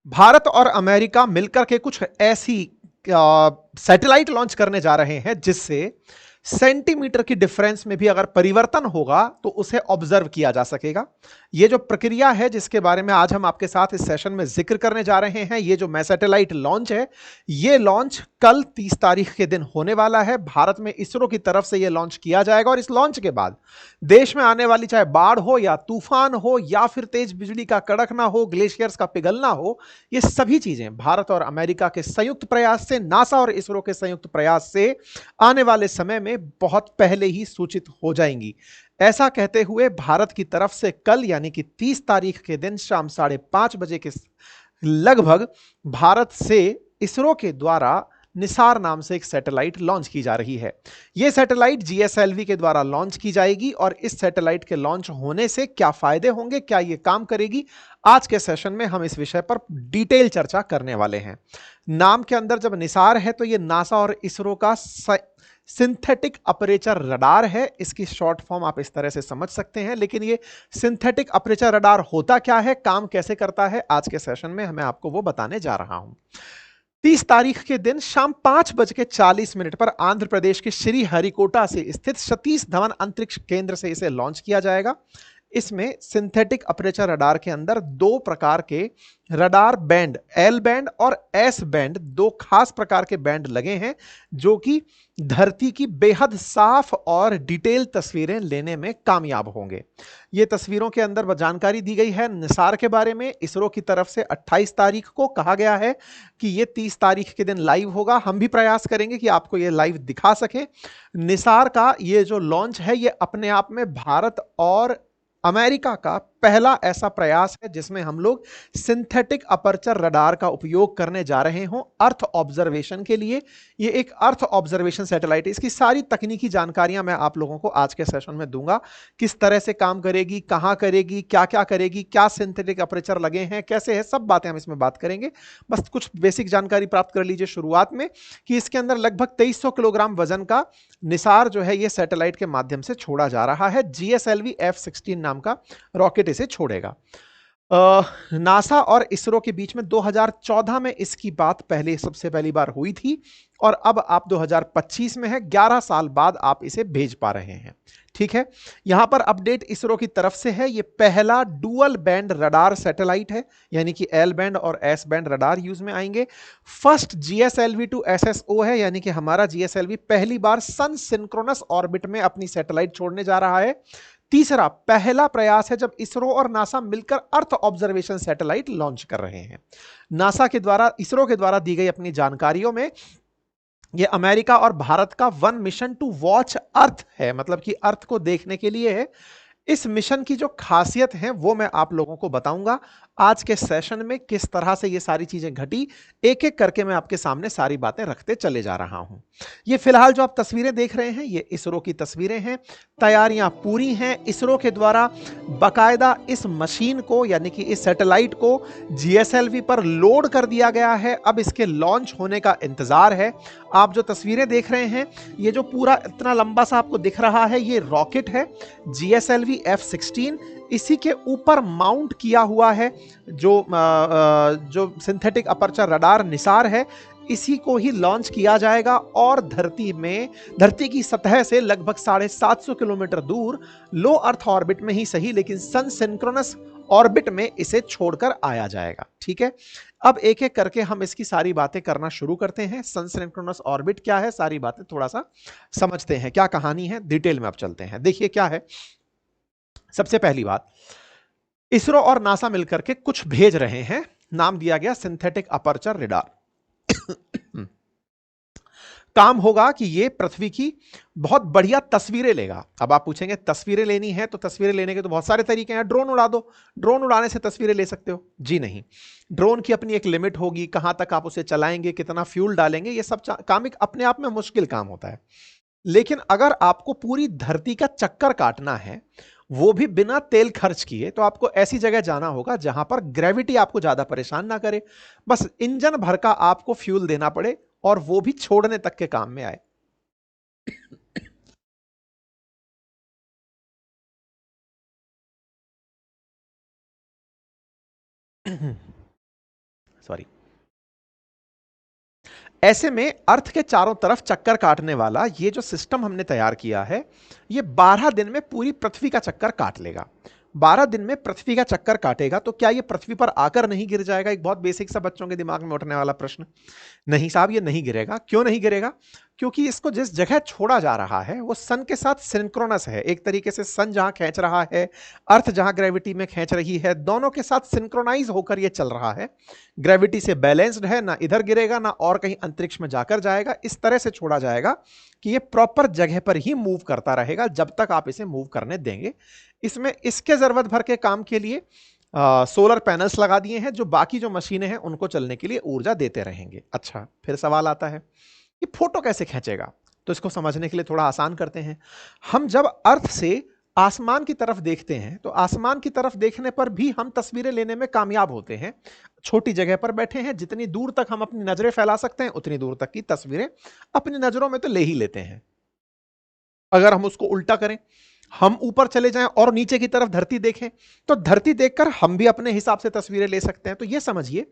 भारत और अमेरिका मिलकर के कुछ ऐसी सैटेलाइट लॉन्च करने जा रहे हैं जिससे सेंटीमीटर की डिफरेंस में भी अगर परिवर्तन होगा तो उसे ऑब्जर्व किया जा सकेगा। यह जो प्रक्रिया है जिसके बारे में आज हम आपके साथ इस सेशन में जिक्र करने जा रहे हैं, यह जो सैटेलाइट लॉन्च है, यह लॉन्च कल 30 तारीख के दिन होने वाला है। भारत में इसरो की तरफ से यह लॉन्च किया जाएगा और इस लॉन्च के बाद देश में आने वाली चाहे बाढ़ हो या तूफान हो या फिर तेज बिजली का कड़कना हो, ग्लेशियर्स का पिघलना हो, ये सभी चीजें भारत और अमेरिका के संयुक्त प्रयास से, नासा और इसरो के संयुक्त प्रयास से आने वाले समय में बहुत पहले ही सूचित हो जाएंगी। ऐसा कहते हुए भारत की तरफ से कल यानी कि 30 तारीख के दिन शाम 5:30 बजे के लगभग भारत से इसरो के द्वारा निसार नाम से एक सैटेलाइट लॉन्च की जा रही है। यह सैटेलाइट जीएसएलवी के द्वारा लॉन्च की जाएगी और इस सैटेलाइट के लॉन्च होने से क्या फायदे होंगे, क्या यह काम करेगी, आज के सेशन में हम इस विषय पर डिटेल चर्चा करने वाले हैं। नाम के अंदर जब निसार है तो यह नासा और इसरो का सिंथेटिक अपर्चर रडार है। इसकी शॉर्ट फॉर्म आप इस तरह से समझ सकते हैं, लेकिन ये सिंथेटिक अपर्चर रडार होता क्या है, काम कैसे करता है, आज के सेशन में मैं आपको वो बताने जा रहा हूं। 30 तारीख के दिन शाम 5:40 पर आंध्र प्रदेश के श्रीहरिकोटा से स्थित सतीश धवन अंतरिक्ष केंद्र से इसे लॉन्च किया जाएगा। इसमें सिंथेटिक अपर्चर रडार के अंदर दो प्रकार के रडार बैंड, एल बैंड और एस बैंड, दो खास प्रकार के बैंड लगे हैं जो कि धरती की बेहद साफ और डिटेल तस्वीरें लेने में कामयाब होंगे। ये तस्वीरों के अंदर जानकारी दी गई है निसार के बारे में। इसरो की तरफ से 28 तारीख को कहा गया है कि ये 30 तारीख के दिन लाइव होगा। हम भी प्रयास करेंगे कि आपको ये लाइव दिखा सके। निसार का ये जो लॉन्च है ये अपने आप में भारत और अमेरिका का पहला ऐसा प्रयास है जिसमें हम लोग सिंथेटिक अपर्चर रडार का उपयोग करने जा रहे हों अर्थ ऑब्जर्वेशन के लिए। ये एक अर्थ ऑब्जर्वेशन सैटेलाइट है। इसकी सारी तकनीकी जानकारियां मैं आप लोगों को आज के सेशन में दूंगा। किस तरह से काम करेगी, कहां करेगी, क्या क्या करेगी, क्या सिंथेटिक अपर्चर लगे हैं, कैसे है, सब बातें हम इसमें बात करेंगे। बस कुछ बेसिक जानकारी प्राप्त कर लीजिए शुरुआत में कि इसके अंदर लगभग 2300 किलोग्राम वजन का निसार जो है ये सैटेलाइट के माध्यम से छोड़ा जा रहा है। जीएसएलवी F-16 नाम का रॉकेट इसे छोड़ेगा। नासा और इसरो के बीच में 2014 में इसकी बात सबसे पहली बार हुई थी और अब आप 2025 में है, 11 साल बाद आप इसे भेज पा रहे हैं। ठीक है, यहां पर अपडेट इसरो की तरफ से है। यह पहला डुअल बैंड रडार सैटेलाइट है, यानी कि एल बैंड और एस बैंड रडार यूज में आएंगे। फर्स्ट जीएसएलवी टू एसएसओ है, यानी कि हमारा जीएसएलवी पहली बार सन सिंक्रोनस ऑर्बिट में अपनी सैटेलाइट छोड़ने जा रहा है। तीसरा पहला प्रयास है जब इसरो और नासा मिलकर अर्थ ऑब्जर्वेशन सैटेलाइट लॉन्च कर रहे हैं। नासा के द्वारा, इसरो के द्वारा दी गई अपनी जानकारियों में यह अमेरिका और भारत का वन मिशन टू वॉच अर्थ है, मतलब कि अर्थ को देखने के लिए है। इस मिशन की जो खासियत है वो मैं आप लोगों को बताऊंगा आज के सेशन में, किस तरह से ये सारी चीजें घटी, एक एक करके मैं आपके सामने सारी बातें रखते चले जा रहा हूं। ये फिलहाल जो आप तस्वीरें देख रहे हैं ये इसरो की तस्वीरें हैं। तैयारियां पूरी हैं। इसरो के द्वारा बाकायदा इस मशीन को यानी कि इस सैटेलाइट को जीएसएलवी पर लोड कर दिया गया है। अब इसके लॉन्च होने का इंतजार है। आप जो तस्वीरें देख रहे हैं, ये जो पूरा इतना लंबा सा आपको दिख रहा है ये रॉकेट है जीएसएलवी F-16। इसी के ऊपर माउंट किया हुआ है जो सिंथेटिक अपर्चर रडार निसार है। इसी को ही लॉन्च किया जाएगा और धरती की सतह से लगभग 750 किलोमीटर दूर, लो अर्थ ऑर्बिट में ही सही लेकिन सन सिंक्रोनस ऑर्बिट में इसे छोड़कर आया जाएगा। ठीक है, अब एक एक करके हम इसकी सारी बातें करना शुरू करते हैं। सन सिंक्रोनस ऑर्बिट क्या है, सारी बातें थोड़ा सा समझते हैं, क्या कहानी है, डिटेल में अब चलते हैं। देखिए क्या है, सबसे पहली बात, इसरो और नासा मिलकर के कुछ भेज रहे हैं, नाम दिया गया सिंथेटिक अपर्चर रडार। काम होगा कि ये पृथ्वी की बहुत बढ़िया तस्वीरें लेगा। अब आप पूछेंगे तस्वीरें लेनी है तो तस्वीरें लेने के तो बहुत सारे तरीके हैं, ड्रोन उड़ा दो, ड्रोन उड़ाने से तस्वीरें ले सकते हो। जी नहीं, ड्रोन की अपनी एक लिमिट होगी, कहां तक आप उसे चलाएंगे, कितना फ्यूल डालेंगे, ये सब काम एक अपने आप में मुश्किल काम होता है। लेकिन अगर आपको पूरी धरती का चक्कर काटना है, वो भी बिना तेल खर्च किए, तो आपको ऐसी जगह जाना होगा जहां पर ग्रेविटी आपको ज्यादा परेशान ना करे, बस इंजन भर का आपको फ्यूल देना पड़े और वो भी छोड़ने तक के काम में आए। सॉरी। ऐसे में अर्थ के चारों तरफ चक्कर काटने वाला ये जो सिस्टम हमने तैयार किया है, ये 12 दिन में पूरी पृथ्वी का चक्कर काट लेगा। 12 दिन में पृथ्वी का चक्कर काटेगा तो क्या ये पृथ्वी पर आकर नहीं गिर जाएगा? एक बहुत बेसिक सा बच्चों के दिमाग में उठने वाला प्रश्न। नहीं साहब, ये नहीं गिरेगा। क्यों नहीं गिरेगा? क्योंकि इसको जिस जगह छोड़ा जा रहा है वो सन के साथ सिंक्रोनस है। एक तरीके से सन जहां खींच रहा है, अर्थ जहां ग्रेविटी में खींच रही है, दोनों के साथ सिंक्रोनाइज होकर ये चल रहा है। ग्रेविटी से बैलेंस्ड है, ना इधर गिरेगा ना और कहीं अंतरिक्ष में जाकर जाएगा। इस तरह से छोड़ा जाएगा कि ये प्रॉपर जगह पर ही मूव करता रहेगा जब तक आप इसे मूव करने देंगे। इसमें इसके जरूरत भर के काम के लिए सोलर पैनल्स लगा दिए हैं जो बाकी जो मशीनें हैं उनको चलने के लिए ऊर्जा देते रहेंगे। अच्छा, फिर सवाल आता है कि फोटो कैसे खींचेगा? तो इसको समझने के लिए थोड़ा आसान करते हैं। हम जब अर्थ से आसमान की तरफ देखते हैं तो आसमान की तरफ देखने पर भी हम तस्वीरें लेने में कामयाब होते हैं। छोटी जगह पर बैठे हैं, जितनी दूर तक हम अपनी नजरें फैला सकते हैं उतनी दूर तक की तस्वीरें अपनी नजरों में तो ले ही लेते हैं। अगर हम उसको उल्टा करें, हम ऊपर चले जाएं और नीचे की तरफ धरती देखें, तो धरती देखकर हम भी अपने हिसाब से तस्वीरें ले सकते हैं। तो यह समझिए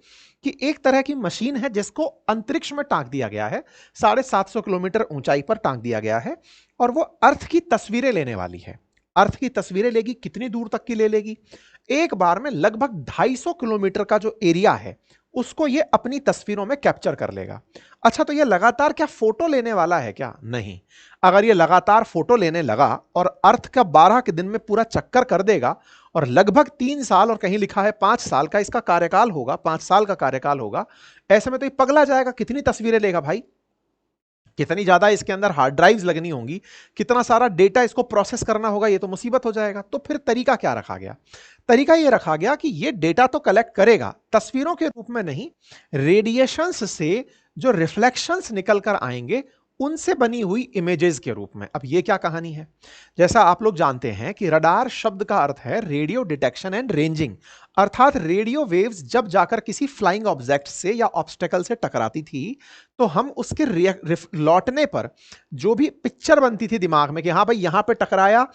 कि एक तरह की मशीन है जिसको अंतरिक्ष में टांग दिया गया है, 750 किलोमीटर ऊंचाई पर टांग दिया गया है, और वो अर्थ की तस्वीरें लेने वाली है। अर्थ की तस्वीरें लेगी, कितनी दूर तक की ले लेगी? एक बार में लगभग 250 किलोमीटर का जो एरिया है उसको ये अपनी तस्वीरों में कैप्चर कर लेगा। अच्छा, तो ये लगातार क्या फोटो लेने वाला है क्या? नहीं। अगर ये लगातार फोटो लेने लगा और अर्थ का 12 के दिन में पूरा चक्कर कर देगा और लगभग 3 साल और कहीं लिखा है 5 साल का इसका कार्यकाल होगा, 5 साल का कार्यकाल होगा, ऐसे में तो ये पगला जाएगा। कितनी तस्वीरें लेगा भाई? कितनी ज्यादा इसके अंदर हार्ड ड्राइव्स लगनी होंगी, कितना सारा डेटा इसको प्रोसेस करना होगा, ये तो मुसीबत हो जाएगा। तो फिर तरीका क्या रखा गया? तरीका ये रखा गया कि ये डेटा तो कलेक्ट करेगा, तस्वीरों के रूप में नहीं, रेडिएशंस से जो रिफ्लेक्शंस निकल कर आएंगे उनसे बनी हुई इमेजेस के रूप में। अब ये क्या कहानी है? जैसा आप लोग जानते हैं कि रडार शब्द का अर्थ है रेडियो डिटेक्शन एंड रेंजिंग, अर्थात रेडियो वेव्स जब जाकर किसी फ्लाइंग ऑब्जेक्ट से या ऑब्स्टेकल से टकराती थी तो हम उसके लौटने पर जो भी पिक्चर बनती थी दिमाग में कि हाँ भाई यहां पे टकराया,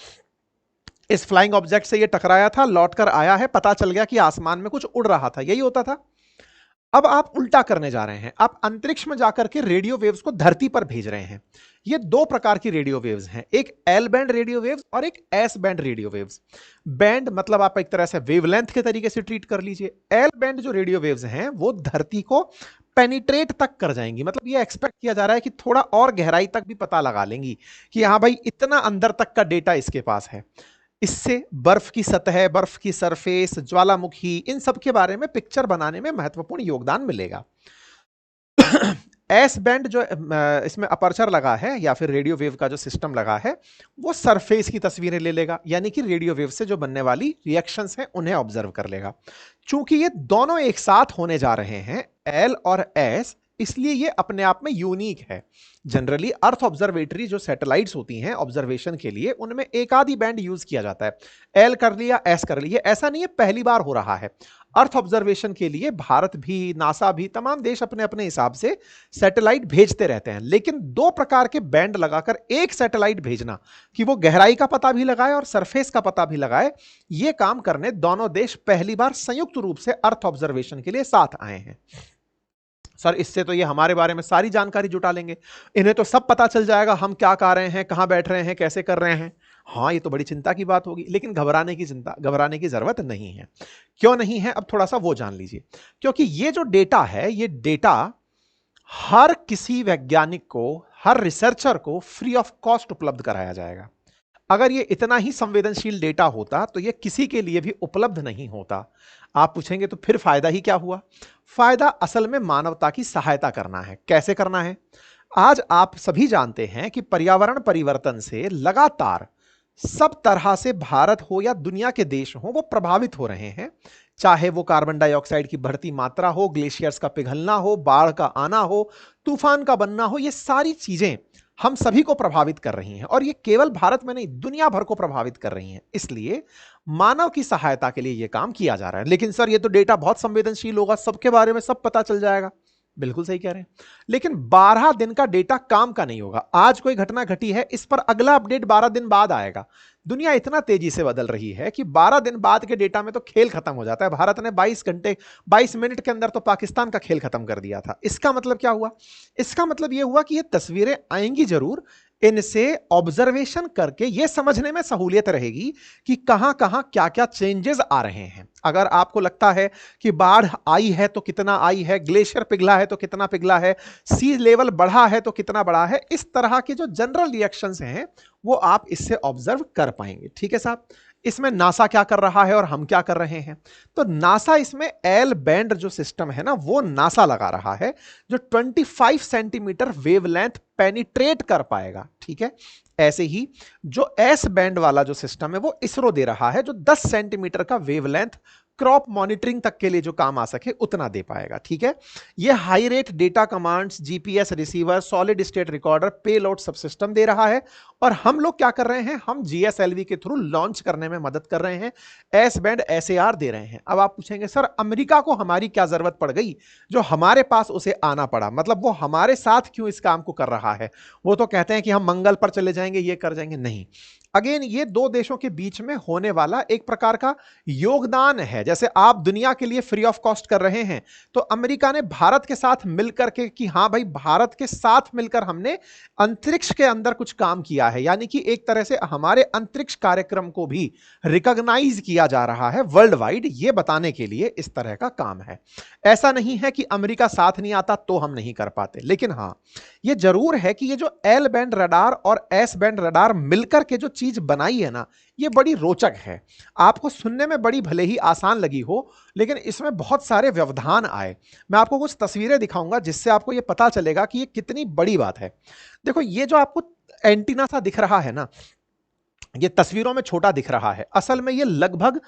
इस फ्लाइंग ऑब्जेक्ट से ये टकराया था, लौटकर आया है, पता चल गया कि आसमान में कुछ उड़ रहा था, यही होता था। अब आप उल्टा करने जा रहे हैं, आप अंतरिक्ष में जाकर के रेडियो वेव्स को धरती पर भेज रहे हैं। ये दो प्रकार की रेडियो वेव्स हैं, एक एल बैंड रेडियो वेव्स और एक S band radio waves. Band मतलब आप एक तरह से वेवलेंथ के तरीके से ट्रीट कर लीजिए। एल बैंड जो रेडियो वेव्स हैं वो धरती को पेनिट्रेट तक कर जाएंगी, मतलब ये एक्सपेक्ट किया जा रहा है कि थोड़ा और गहराई तक भी पता लगा लेंगी कि हाँ भाई इतना अंदर तक का डेटा इसके पास है। इससे बर्फ की सतह, बर्फ की सरफेस, ज्वालामुखी, इन सब के बारे में पिक्चर बनाने में महत्वपूर्ण योगदान मिलेगा। एस बैंड जो इसमें अपर्चर लगा है या फिर रेडियो वेव का जो सिस्टम लगा है वो सरफेस की तस्वीरें ले लेगा, यानी कि रेडियो वेव से जो बनने वाली रिएक्शंस हैं उन्हें ऑब्जर्व कर लेगा। चूंकि ये दोनों एक साथ होने जा रहे हैं, एल और एस, इसलिए ये अपने आप में यूनिक है। जनरली अर्थ ऑब्जर्वेटरी जो सैटेलाइट्स होती हैं ऑब्जर्वेशन के लिए, उनमें एक आधी बैंड यूज किया जाता है, एल कर लिया, एस कर लिया, ऐसा नहीं है पहली बार हो रहा है। अर्थ ऑब्जर्वेशन के लिए भारत भी, नासा भी, तमाम देश अपने अपने हिसाब से सैटेलाइट भेजते रहते हैं, लेकिन दो प्रकार के बैंड लगाकर एक सैटेलाइट भेजना कि वो गहराई का पता भी लगाए और सरफेस का पता भी लगाए, ये काम करने दोनों देश पहली बार संयुक्त रूप से अर्थ ऑब्जर्वेशन के लिए साथ आए हैं। सर इससे तो ये हमारे बारे में सारी जानकारी जुटा लेंगे, इन्हें तो सब पता चल जाएगा हम क्या कर रहे हैं, कहां बैठ रहे हैं, कैसे कर रहे हैं। हाँ, ये तो बड़ी चिंता की बात होगी, लेकिन घबराने की जरूरत नहीं है। क्यों नहीं है, अब थोड़ा सा वो जान लीजिए। क्योंकि ये जो डेटा है, ये डेटा हर किसी वैज्ञानिक को, हर रिसर्चर को फ्री ऑफ कॉस्ट उपलब्ध कराया जाएगा। अगर ये इतना ही संवेदनशील डेटा होता तो ये किसी के लिए भी उपलब्ध नहीं होता। आप पूछेंगे तो फिर फायदा ही क्या हुआ? फायदा असल में मानवता की सहायता करना है। कैसे करना है? आज आप सभी जानते हैं कि पर्यावरण परिवर्तन से लगातार सब तरह से भारत हो या दुनिया के देश हो वो प्रभावित हो रहे हैं। चाहे वो कार्बन डाइऑक्साइड की बढ़ती मात्रा हो, ग्लेशियर्स का पिघलना हो, बाढ़ का आना हो, तूफान का बनना हो, ये सारी चीजें हम सभी को प्रभावित कर रही हैं, और ये केवल भारत में नहीं दुनिया भर को प्रभावित कर रही हैं। इसलिए मानव की सहायता के लिए यह काम किया जा रहा है। लेकिन सर ये तो डेटा बहुत संवेदनशील होगा, सबके बारे में सब पता चल जाएगा। बिल्कुल सही कह रहे हैं। लेकिन 12 दिन का डेटा काम का नहीं होगा। आज कोई घटना घटी है, इस पर अगला अपडेट 12 दिन बाद आएगा। दुनिया इतना तेजी से बदल रही है कि 12 दिन बाद के डेटा में तो खेल खत्म हो जाता है। भारत ने 22 मिनट के अंदर तो पाकिस्तान का खेल खत्म कर दिया था। इसका मतलब क्या हुआ? इसका मतलब यह हुआ कि ये तस्वीरें आएंगी जरूर, इनसे ऑब्जर्वेशन करके यह समझने में सहूलियत रहेगी कि कहां कहां क्या क्या चेंजेस आ रहे हैं। अगर आपको लगता है कि बाढ़ आई है तो कितना आई है, ग्लेशियर पिघला है तो कितना पिघला है, सी लेवल बढ़ा है तो कितना बढ़ा है, इस तरह के जो जनरल रिएक्शंस हैं वो आप इससे ऑब्जर्व कर पाएंगे। ठीक है साहब। इसमें नासा क्या कर रहा है और हम क्या कर रहे हैं? तो नासा इसमें एल बैंड जो सिस्टम है ना, वो नासा लगा रहा है, जो 25 सेंटीमीटर वेवलेंथ पेनिट्रेट कर पाएगा। ठीक है। ऐसे ही जो एस बैंड वाला जो सिस्टम है वो इसरो दे रहा है, जो 10 सेंटीमीटर का वेवलेंथ क्रॉप मॉनिटरिंग तक के लिए जो काम आ सके उतना दे पाएगा। ठीक है। ये high rate data commands, GPS receiver, solid state recorder, payload subsystem दे रहा है। और हम लोग क्या कर रहे हैं? हम जीएसएलवी के थ्रू लॉन्च करने में मदद कर रहे हैं, एस बैंड एसएआर दे रहे हैं। अब आप पूछेंगे सर अमेरिका को हमारी क्या जरूरत पड़ गई जो हमारे पास उसे आना पड़ा, मतलब वो हमारे साथ क्यों इस काम को कर रहा है? वो तो कहते हैं कि हम मंगल पर चले जाएंगे, ये कर जाएंगे। नहीं, अगेन ये दो देशों के बीच में होने वाला एक प्रकार का योगदान है। जैसे आप दुनिया के लिए फ्री ऑफ कॉस्ट कर रहे हैं, तो अमेरिका ने भारत के साथ मिलकर के कि हां भाई भारत के साथ मिलकर हमने अंतरिक्ष के अंदर कुछ काम किया है, यानी कि एक तरह से हमारे अंतरिक्ष कार्यक्रम को भी रिकॉग्नाइज किया जा रहा है वर्ल्ड वाइड, ये बताने के लिए इस तरह का काम है। ऐसा नहीं है कि अमेरिका साथ नहीं आता तो हम नहीं कर पाते, लेकिन हां ये जरूर है कि ये जो एल बैंड रडार और एस बैंड रडार मिलकर के जो चीज बनाई है ना, ये बड़ी रोचक है। आपको सुनने में बड़ी भले ही आसान लगी हो, लेकिन इसमें बहुत सारे व्यवधान आए। मैं आपको कुछ तस्वीरें दिखाऊंगा जिससे आपको ये पता चलेगा कि ये कितनी बड़ी बात है। देखो ये जो आपको एंटीना सा दिख रहा है ना, ये तस्वीरों में छोटा दिख रहा है, असल में ये लगभग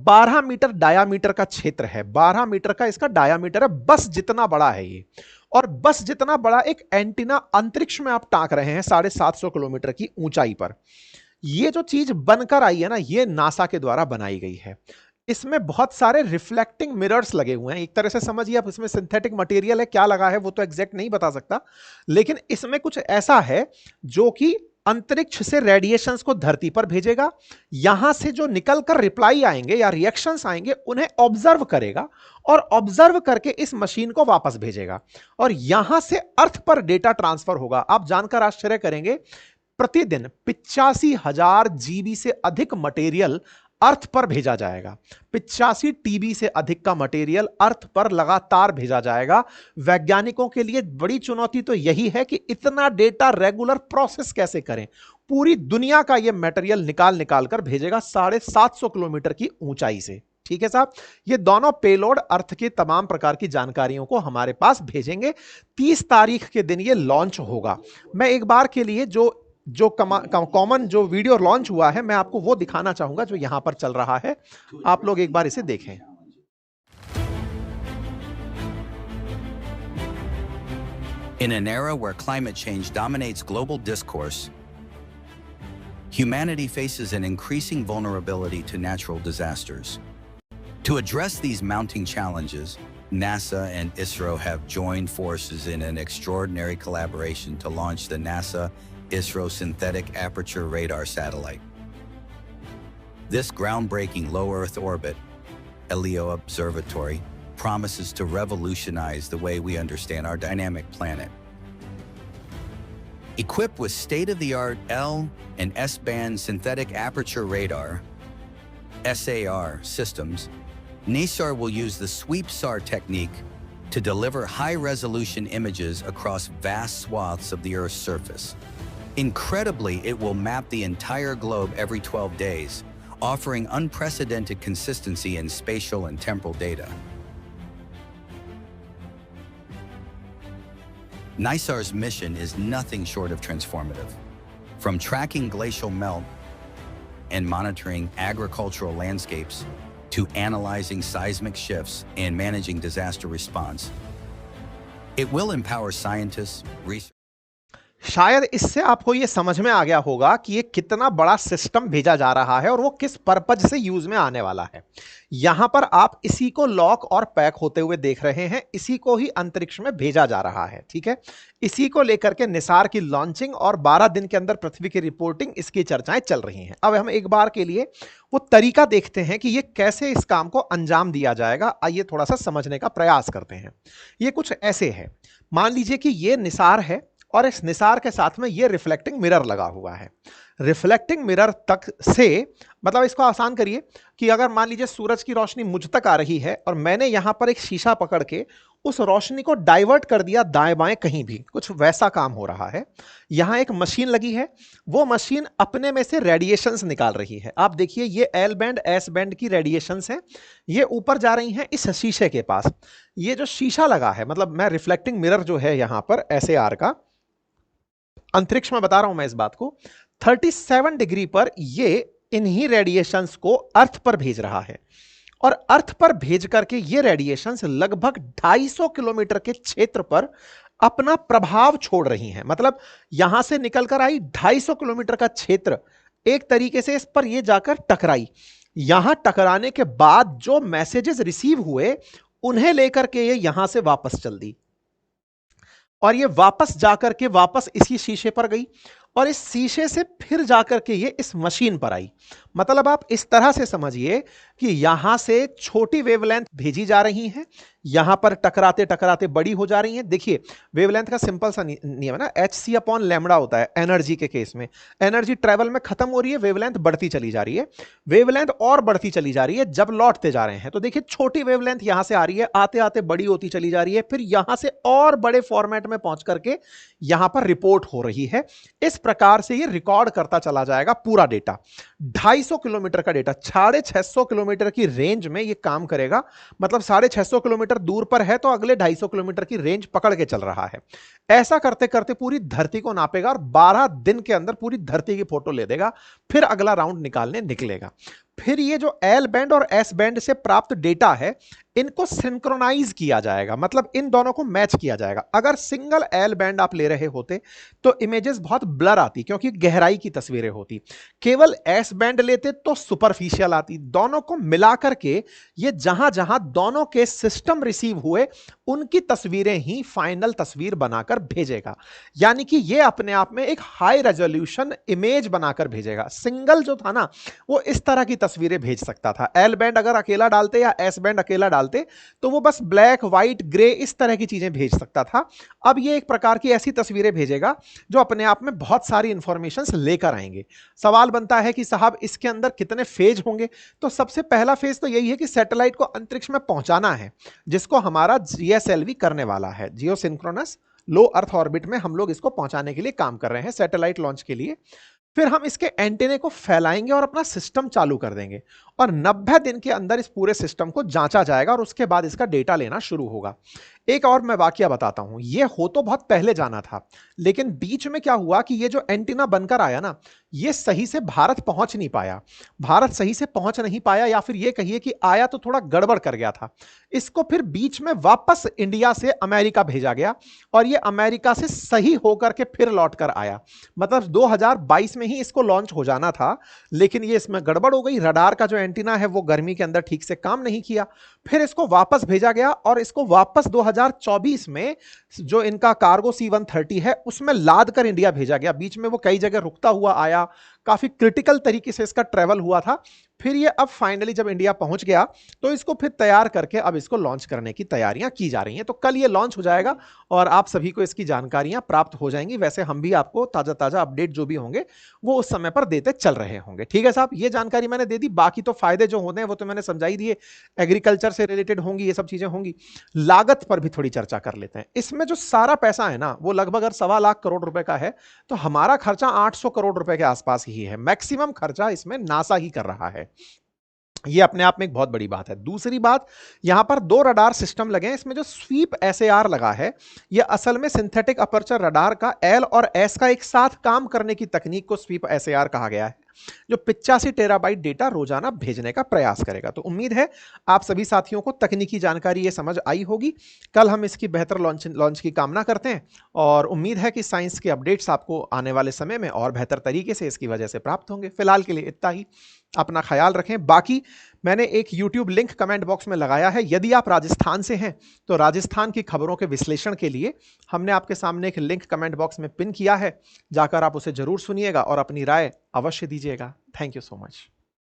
12 मीटर डायामीटर का क्षेत्र है। 12 मीटर का इसका डायामीटर है, बस जितना बड़ा है ये। और बस जितना बड़ा एक एंटीना अंतरिक्ष में आप टांक रहे हैं 750 किलोमीटर की ऊंचाई पर। ये जो चीज बनकर आई है ना, ये नासा के द्वारा बनाई गई है। इसमें बहुत सारे रिफ्लेक्टिंग मिरर्स लगे हुए हैं। एक तरह से समझिए आप, इसमें सिंथेटिक मटेरियल है, क्या लगा है वो तो एग्जैक्ट नहीं बता सकता, लेकिन इसमें कुछ ऐसा है जो कि अंतरिक्ष से रेडिएशंस को धरती पर भेजेगा। यहां से जो निकलकर रिप्लाई आएंगे या रिएक्शंस आएंगे उन्हें ऑब्जर्व करेगा, और ऑब्जर्व करके इस मशीन को वापस भेजेगा, और यहां से अर्थ पर डेटा ट्रांसफर होगा। आप जानकर आश्चर्य करेंगे, प्रतिदिन 85,000 जीबी से अधिक मटेरियल अर्थ पर भेजा जाएगा। 85 टीबी से अधिक का मटेरियल अर्थ पर लगातार भेजा जाएगा। वैज्ञानिकों के लिए बड़ी चुनौती तो यही है कि इतना डेटा रेगुलर प्रोसेस कैसे करें। पूरी दुनिया का यह मटेरियल निकाल निकाल कर भेजेगा 750 किलोमीटर की ऊंचाई से। ठीक है साहब। ये दोनों पेलोड अर्थ के तमाम प्रकार की जानकारियों को हमारे पास भेजेंगे। 30 तारीख के दिन ये लॉन्च होगा। मैं एक बार के लिए जो कॉमन जो वीडियो लॉन्च हुआ है, मैं आपको वो दिखाना चाहूंगा जो यहां पर चल रहा है। आप लोग एक बार इसे देखें। In an era where climate change dominates global discourse, humanity faces an increasing vulnerability to natural disasters. To address these mounting challenges, NASA and ISRO have joined forces in an extraordinary collaboration to launch the NASA-ISRO Synthetic Aperture Radar Satellite. This groundbreaking low Earth orbit, LEO observatory, promises to revolutionize the way we understand our dynamic planet. Equipped with state-of-the-art L and S-band synthetic aperture radar, SAR systems, NASAR will use the SweepSAR technique to deliver high-resolution images across vast swaths of the Earth's surface. Incredibly, it will map the entire globe every 12 days, offering unprecedented consistency in spatial and temporal data. NISAR's mission is nothing short of transformative. From tracking glacial melt and monitoring agricultural landscapes to analyzing seismic shifts and managing disaster response, it will empower scientists, researchers. शायद इससे आपको ये समझ में आ गया होगा कि ये कितना बड़ा सिस्टम भेजा जा रहा है और वो किस पर्पज से यूज में आने वाला है। यहां पर आप इसी को लॉक और पैक होते हुए देख रहे हैं, इसी को ही अंतरिक्ष में भेजा जा रहा है, ठीक है। इसी को लेकर के निसार की लॉन्चिंग और 12 दिन के अंदर पृथ्वी की रिपोर्टिंग, इसकी चर्चाएं चल रही हैं। अब हम एक बार के लिए वो तरीका देखते हैं कि ये कैसे इस काम को अंजाम दिया जाएगा। आइए थोड़ा सा समझने का प्रयास करते हैं। ये कुछ ऐसे है, मान लीजिए कि ये निसार है और इस निसार के साथ में ये रिफ्लेक्टिंग मिरर लगा हुआ है। रिफ्लेक्टिंग मिरर तक से, मतलब इसको आसान करिए कि अगर मान लीजिए सूरज की रोशनी मुझ तक आ रही है और मैंने यहां पर एक शीशा पकड़ के उस रोशनी को डाइवर्ट कर दिया दाएं बाएं कहीं भी, कुछ वैसा काम हो रहा है। यहां एक मशीन लगी है, वो मशीन अपने में से रेडिएशंस निकाल रही है। आप देखिए ये एल बैंड एस बैंड की रेडिएशंस हैं, ये ऊपर जा रही हैं इस शीशे के पास। ये जो शीशा लगा है, मतलब मैं रिफ्लेक्टिंग मिरर जो है यहां पर SAR का, अंतरिक्ष में बता रहा हूं मैं इस बात को, 37 डिग्री पर ये इन्हीं रेडिएशंस को अर्थ पर भेज रहा है और अर्थ पर भेज करके ये रेडिएशंस लगभग 250 किलोमीटर के क्षेत्र पर अपना प्रभाव छोड़ रही हैं। मतलब यहां से निकलकर आई 250 किलोमीटर का क्षेत्र एक तरीके से इस पर ये जाकर टकराई। यहां टकराने के बाद जो मैसेजेस रिसीव हुए उन्हें लेकर के ये यहां से वापस चल दी और ये वापस जाकर के वापस इसी शीशे पर गई और इस शीशे से फिर जाकर के ये इस मशीन पर आई। मतलब आप इस तरह से समझिए कि यहां से छोटी वेवलेंथ भेजी जा रही हैं, यहां पर टकराते टकराते बड़ी हो जा रही हैं। देखिए वेवलेंथ का सिंपल सा नियम है ना, hc/λ होता है एनर्जी के केस में। एनर्जी ट्रेवल में खत्म हो रही है, वेवलेंथ बढ़ती चली जा रही है, वेवलेंथ और बढ़ती चली जा रही है जब लौटते जा रहे हैं। तो देखिए छोटी वेवलेंथ यहां से आ रही है, आते आते बड़ी होती चली जा रही है, फिर यहां से और बड़े फॉर्मेट में पहुंच करके यहां पर रिपोर्ट हो रही है। इस प्रकार से ये रिकॉर्ड करता चला जाएगा पूरा डेटा। 250 किलोमीटर का डेटा 650 किलोमीटर की रेंज में ये काम करेगा। मतलब 650 किलोमीटर दूर पर है तो अगले 250 किलोमीटर की रेंज पकड़ के चल रहा है। ऐसा करते करते पूरी धरती को नापेगा और 12 दिन के अंदर पूरी धरती की फोटो ले देगा, फिर अगला राउंड निकालने निकलेगा। फिर ये जो एल बैंड और एस बैंड से प्राप्त डेटा है इनको सिंक्रोनाइज किया जाएगा, मतलब इन दोनों को मैच किया जाएगा। अगर सिंगल एल बैंड आप ले रहे होते तो इमेजेस बहुत ब्लर आती क्योंकि गहराई की तस्वीरें होती, केवल एस बैंड लेते तो सुपरफिशियल आती। दोनों को मिलाकर के ये जहां जहां दोनों के सिस्टम रिसीव हुए उनकी तस्वीरें ही फाइनल तस्वीर बनाकर भेजेगा। यानी कि ये अपने आप में एक हाई रेजोल्यूशन इमेज बनाकर भेजेगा। सिंगल जो था ना वो इस तरह की तस्वीरें भेज सकता था, एल बैंड अगर अकेला डालते या एस बैंड अकेला डालते तो वो बस ब्लैक व्हाइट ग्रे इस तरह की चीजें भेज सकता था। अब ये एक प्रकार की ऐसी तस्वीरें भेजेगा जो अपने आप में बहुत सारी इंफॉर्मेशंस लेकर आएंगे। सवाल बनता है कि साहब इसके अंदर कितने फेज होंगे? तो सबसे पहला फेज तो यही है कि सैटेलाइट को अंतरिक्ष में पहुंचाना है, जिसको हमारा GSLV करने वाला है, जियो सिंक्रोनस लो अर्थ ऑर्बिट में हम लोग इसको पहुंचाने के लिए काम कर रहे हैं सैटेलाइट लॉन्च के लिए। फिर हम इसके एंटेने को फैलाएंगे और अपना सिस्टम चालू कर देंगे और 90 दिन के अंदर इस पूरे सिस्टम को जांचा जाएगा और उसके बाद इसका डेटा लेना शुरू होगा। एक और मैं वाकया बताता हूं, ये हो तो बहुत पहले जाना था, लेकिन बीच में क्या हुआ कि ये जो एंटीना बनकर आया ना, ये सही से भारत पहुंच नहीं पाया। भारत सही से पहुंच नहीं पाया या फिर ये कहिए कि आया तो थोड़ा गड़बड़ कर गया था। इसको फिर बीच में वापस इंडिया से अमेरिका भेजा गया और ये अमेरिका से सही होकर के फिर लौट कर आया। मतलब 2022 में ही इसको लॉन्च हो जाना था, लेकिन ये इसमें गड़बड़ हो गई। रडार का जो एंटीना है वो गर्मी के अंदर ठीक से काम नहीं किया, फिर इसको वापस भेजा गया और इसको वापस 2024 में जो इनका कार्गो C-130 है उसमें लाद कर इंडिया भेजा गया। बीच में वो कई जगह रुकता हुआ आया, काफी क्रिटिकल तरीके से इसका ट्रेवल हुआ था। फिर ये अब फाइनली जब इंडिया पहुंच गया तो इसको फिर तैयार करके अब इसको लॉन्च करने की तैयारियां की जा रही हैं। तो कल ये लॉन्च हो जाएगा और आप सभी को इसकी जानकारियां प्राप्त हो जाएंगी। वैसे हम भी आपको ताजा ताजा अपडेट जो भी होंगे वो उस समय पर देते चल रहे होंगे। ठीक है साहब, ये जानकारी मैंने दे दी। बाकी तो फायदे जो होते हैं वो तो मैंने समझा ही दिए, एग्रीकल्चर से रिलेटेड होंगी, ये सब चीजें होंगी। लागत पर भी थोड़ी चर्चा कर लेते हैं। इसमें जो सारा पैसा है ना वो लगभग अगर 1.25 लाख करोड़ रुपए का है तो हमारा खर्चा 800 करोड़ रुपए के आसपास ही है। मैक्सिमम खर्चा इसमें नासा ही कर रहा है। ये अपने आप में एक बहुत बड़ी बात है। दूसरी बात, यहां पर 2 रडार सिस्टम लगे हैं। इसमें जो स्वीप SAR लगा है ये असल में सिंथेटिक अपर्चर रडार का L और S का एक साथ काम करने की तकनीक को स्वीप SAR कहा गया है। जो 85 टेराबाइट डेटा रोजाना भेजने का प्रयास करेगा। तो उम्मीद है आप सभी साथियों को तकनीकी जानकारी ये समझ आई होगी। कल हम इसकी बेहतर लॉन्च की कामना करते हैं और उम्मीद है कि साइंस के अपडेट्स आपको आने वाले समय में और बेहतर तरीके से इसकी वजह से प्राप्त होंगे। फिलहाल के लिए इतना ही, अपना ख्याल रखें। बाकी मैंने एक YouTube लिंक कमेंट बॉक्स में लगाया है, यदि आप राजस्थान से हैं तो राजस्थान की खबरों के विश्लेषण के लिए हमने आपके सामने एक लिंक कमेंट बॉक्स में पिन किया है, जाकर आप उसे जरूर सुनिएगा और अपनी राय अवश्य दीजिएगा। Thank you so much.